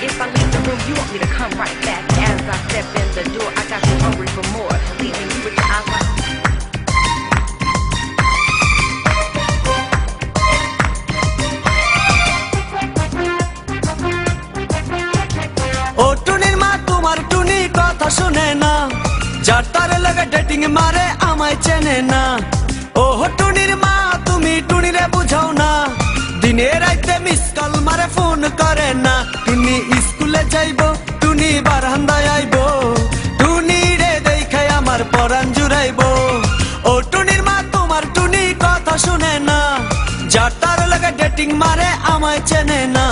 If I leave the room, you want me to come right back. As I step in the door, I got you hungry for more, leaving you with your eyes like. ও টুনির মা তোমার টুনি কথা শুনে না, যার তার লাগে dating মারে আমায় চেনে না। ও টুনির মা তুমি টুনিরে বুঝাও না, দিনে রাইতে মিস কল মারে ফোন করে না। টুনি স্কুলে যাইবো, টুনি বারান্দায় আইবো, টুনি রে দেখে আমার পরাণ জুড়াইবো। ও টুনির মা তোমার টুনি কথা শুনে না, যার তার লাগে ডেটিং মারে আমায় চেনে না।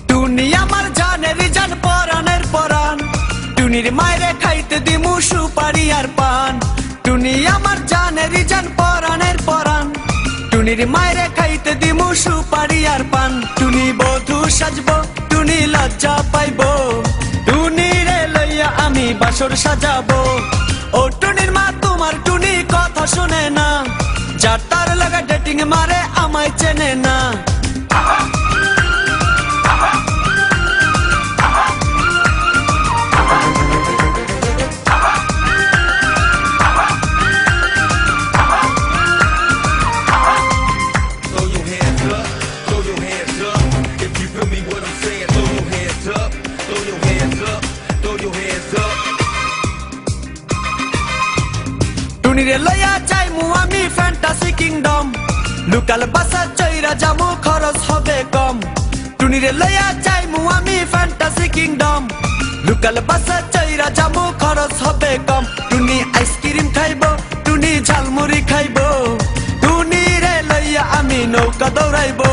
টুনি আমার জানের জান পরানের পরান, টুনির মায়েরে খাইতে দিমু সুপারি আর পান। টুনি আমার জানের জান পরানের পরান, টুনির মায়েরে খাইতে দিমু সুপারি আর পান। টুনি বধূ সাজবো, টুনি লজ্জা পাইবো, টুনি রে লইয়া আমি বাসর সাজাবো। ও টুনির মা তোমার টুনি কথা শুনে না, যার তার লাগা ডেটিং মারে আমায় চেনে না। টুনিরে লইয়া যাইমু আমি ফ্যান্টাসি কিংডম, লোকাল বাসা চইরা যামু খরচ হবে কম। টুনিরে লইয়া যাইমু আমি ফ্যান্টাসি কিংডম, লোকাল বাসা চইরা যামু খরচ হবে কম। টুনি আইসক্রিম খাইবো, টুনি ঝালমুড়ি খাইবো, টুনি রে লইয়া আমি নৌকা দৌড়াইবো।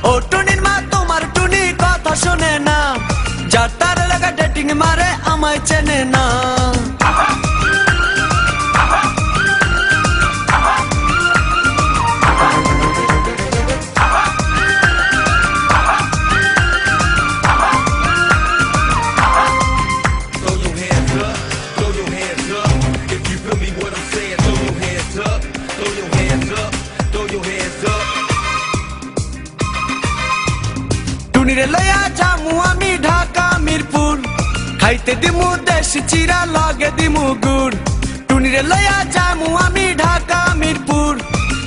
ও টুনির মা তোমার টুনি কথা শুনে না, যার তার লাগা ডেটিং মারে আমায় চেনে না। টুনিরে লইয়া যামু আমি ঢাকা মিরপুর, খাইতে দিমু দেশি চিরা লগে দিমু গুড়। টুনিরে লইয়া যামু আমি ঢাকা মিরপুর,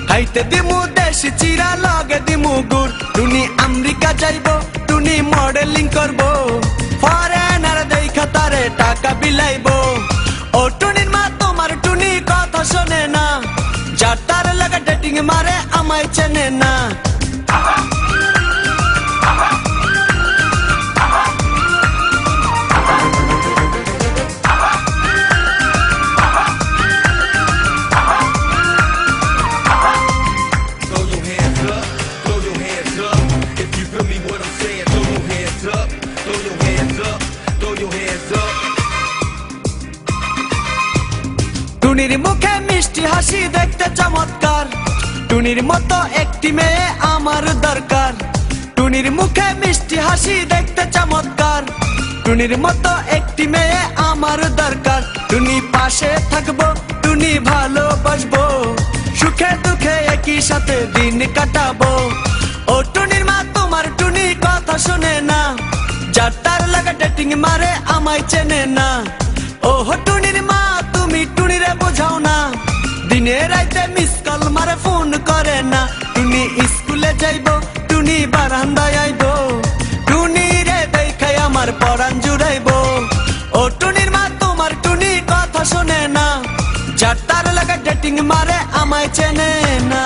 খাইতে দিমু দেশি চিরা লগে দিমু গুড়। টুনি আমেরিকা যাইবো, টুনি মডেলিং করবো, ফরেনার দেখা তারে টাকা বিলাইবো। ও টুনির মা তোমার টুনি কথা শোনে না, যার তার লাগা ডেটিং মারে আমায় চেনে না। টুনির মুখে মিষ্টি হাসি দেখতে চমৎকার, টুনির মতো একটি মেয়ে আমার দরকার। টুনির মুখে মিষ্টি হাসি দেখতে চমৎকার, টুনির মতো একটি মেয়ে আমার দরকার। টুনি পাশে থাকবো, টুনি ভালোবাসবো, সুখে দুঃখে একই সাথে দিন কাটাবো। ও টুনির মা তোমার টুনি কথা শুনে না, যার তার লাগা ডেটিং মারে আমায় চেনে না। ও টুনির মা তুমি টুনিরে বোঝাও না, দিনে রাইতে মিস কল মারে ফোন করে না। টুনি স্কুলে যাইবো, টুনি বারান্দায় আইবো, টুনি রে দেখে আমার পরাণ জুড়াইবো। ও টুনির মা তোমার টুনি কথা শুনে না, যার তার লাগা ডেটিং মারে আমায় চেনে না।